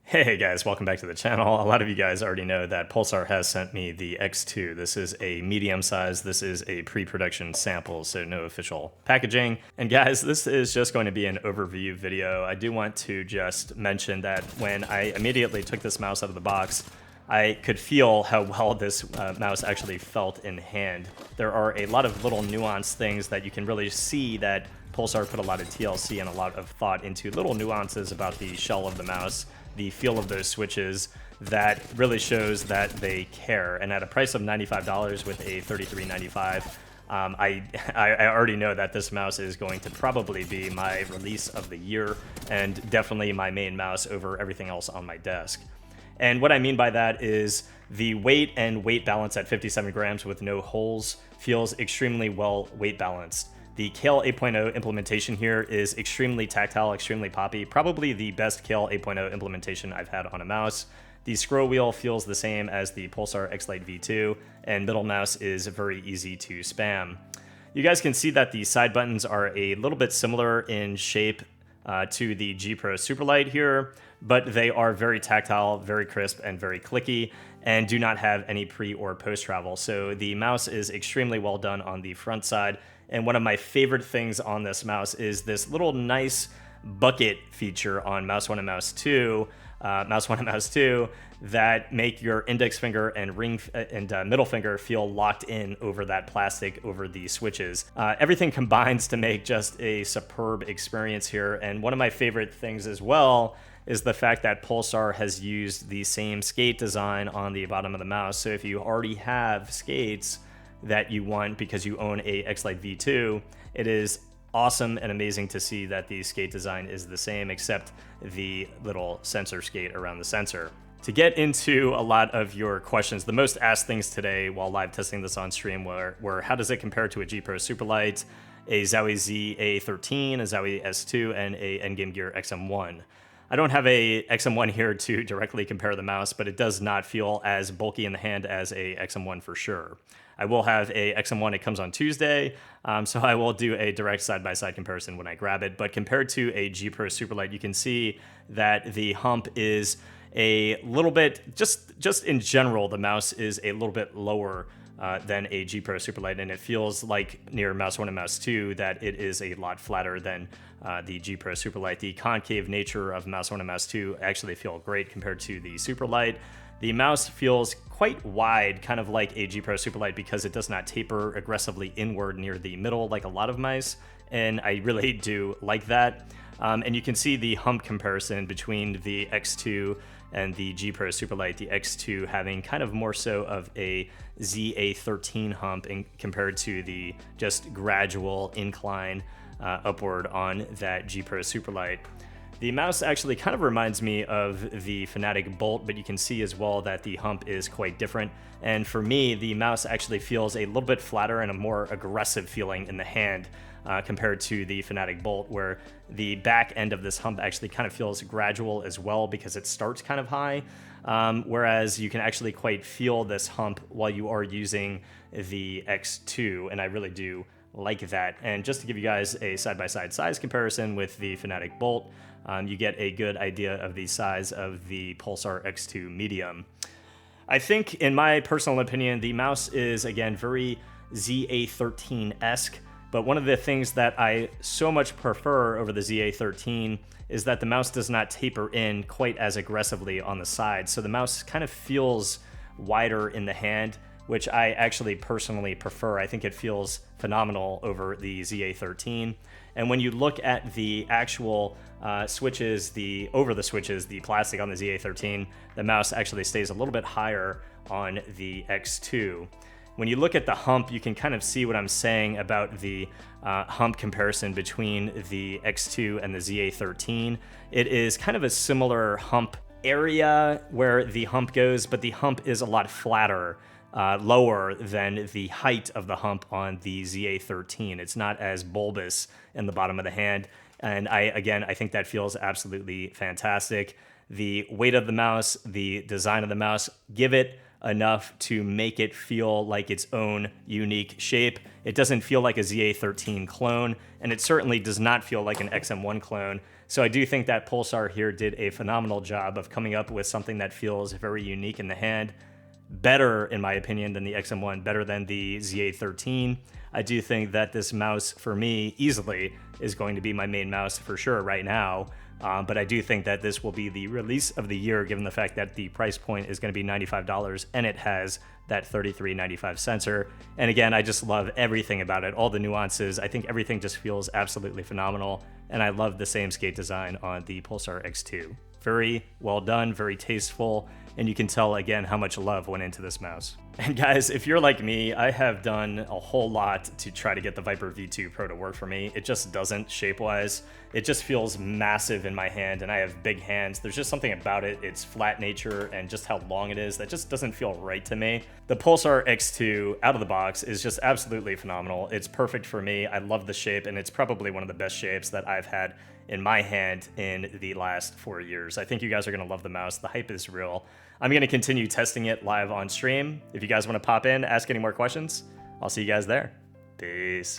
Hey guys, welcome back to the channel. A lot of you guys already know that Pulsar has sent me the X2. This is a medium size. This is a pre-production sample, so no official packaging. And guys, this is just going to be an overview video. I do want to just mention that when I immediately took this mouse out of the box, I could feel how well this mouse actually felt in hand. There are a lot of little nuanced things that you can really see that Pulsar put a lot of TLC and a lot of thought into little nuances about the shell of the mouse, the feel of those switches, that really shows that they care. And at a price of $95 with a $33.95, I already know that this mouse is going to probably be my release of the year and definitely my main mouse over everything else on my desk. And what I mean by that is the weight and weight balance at 57 grams with no holes feels extremely well weight balanced. The Kale 8.0 implementation here is extremely tactile, extremely poppy, probably the best Kale 8.0 implementation I've had on a mouse. The scroll wheel feels the same as the Pulsar X-Lite V2, and middle mouse is very easy to spam. You guys can see that the side buttons are a little bit similar in shape to the G Pro Superlight here, but they are very tactile, very crisp, and very clicky, and do not have any pre or post travel. So the mouse is extremely well done on the front side. And one of my favorite things on this mouse is this little nice bucket feature on Mouse 1 and Mouse 2, that make your index finger and middle finger feel locked in over that plastic over the switches. Everything combines to make just a superb experience here. And one of my favorite things as well is the fact that Pulsar has used the same skate design on the bottom of the mouse. So if you already have skates that you want because you own a X-Lite V2, it is awesome and amazing to see that the skate design is the same except the little sensor skate around the sensor. To get into a lot of your questions, the most asked things today while live testing this on stream were how does it compare to a G Pro Superlight, a Zowie ZA13, a Zowie S2, and a Endgame Gear XM1. I don't have a XM1 here to directly compare the mouse, but it does not feel as bulky in the hand as a XM1 for sure. I will have a XM1, it comes on Tuesday, so I will do a direct side-by-side comparison when I grab it. But compared to a G Pro Superlight, you can see that the hump is a little bit, just in general, the mouse is a little bit lower than a G Pro Superlight, and it feels like near Mouse 1 and Mouse 2 that it is a lot flatter than the G Pro Superlight. The concave nature of Mouse 1 and Mouse 2 actually feel great compared to the Superlight. The mouse feels quite wide, kind of like a G Pro Superlight, because it does not taper aggressively inward near the middle like a lot of mice, and I really do like that. And you can see the hump comparison between the X2 and the G Pro Superlight, the X2 having kind of more so of a ZA13 hump compared to the just gradual incline upward on that G Pro Superlight. The mouse actually kind of reminds me of the Fanatic Bolt, but you can see as well that the hump is quite different. And for me, the mouse actually feels a little bit flatter and a more aggressive feeling in the hand compared to the Fanatic Bolt, where the back end of this hump actually kind of feels gradual as well because it starts kind of high, whereas you can actually quite feel this hump while you are using the X2, and I really do like that. And just to give you guys a side-by-side size comparison with the Fanatic Bolt, you get a good idea of the size of the Pulsar X2 Medium. I think, in my personal opinion, the mouse is, again, very ZA13-esque, but one of the things that I so much prefer over the ZA13 is that the mouse does not taper in quite as aggressively on the side, so the mouse kind of feels wider in the hand, which I actually personally prefer. I think it feels phenomenal over the ZA13. And when you look at the actual switches, the plastic on the ZA13, the mouse actually stays a little bit higher on the X2. When you look at the hump, you can kind of see what I'm saying about the hump comparison between the X2 and the ZA13. It is kind of a similar hump area where the hump goes, but the hump is a lot flatter, lower than the height of the hump on the ZA13. It's not as bulbous in the bottom of the hand, and I think that feels absolutely fantastic. The weight of the mouse, the design of the mouse give it enough to make it feel like its own unique shape. It doesn't feel like a ZA13 clone, and it certainly does not feel like an XM1 clone. So I do think that Pulsar here did a phenomenal job of coming up with something that feels very unique in the hand. Better, in my opinion, than the XM1, better than the ZA13. I do think that this mouse, for me, easily is going to be my main mouse for sure right now. But I do think that this will be the release of the year, given the fact that the price point is going to be $95 and it has that $33.95 sensor. And again, I just love everything about it, all the nuances. I think everything just feels absolutely phenomenal. And I love the same skate design on the Pulsar X2. Very well done, very tasteful, and you can tell again how much love went into this mouse. And guys, if you're like me, I have done a whole lot to try to get the Viper V2 Pro to work for me. It just doesn't shape-wise. It just feels massive in my hand, and I have big hands. There's just something about it, its flat nature and just how long it is, that just doesn't feel right to me. The Pulsar X2 out of the box is just absolutely phenomenal. It's perfect for me. I love the shape, and it's probably one of the best shapes that I've had in my hand in the last 4 years. I think you guys are gonna love the mouse. The hype is real. I'm gonna continue testing it live on stream. If you guys wanna pop in, ask any more questions, I'll see you guys there. Peace.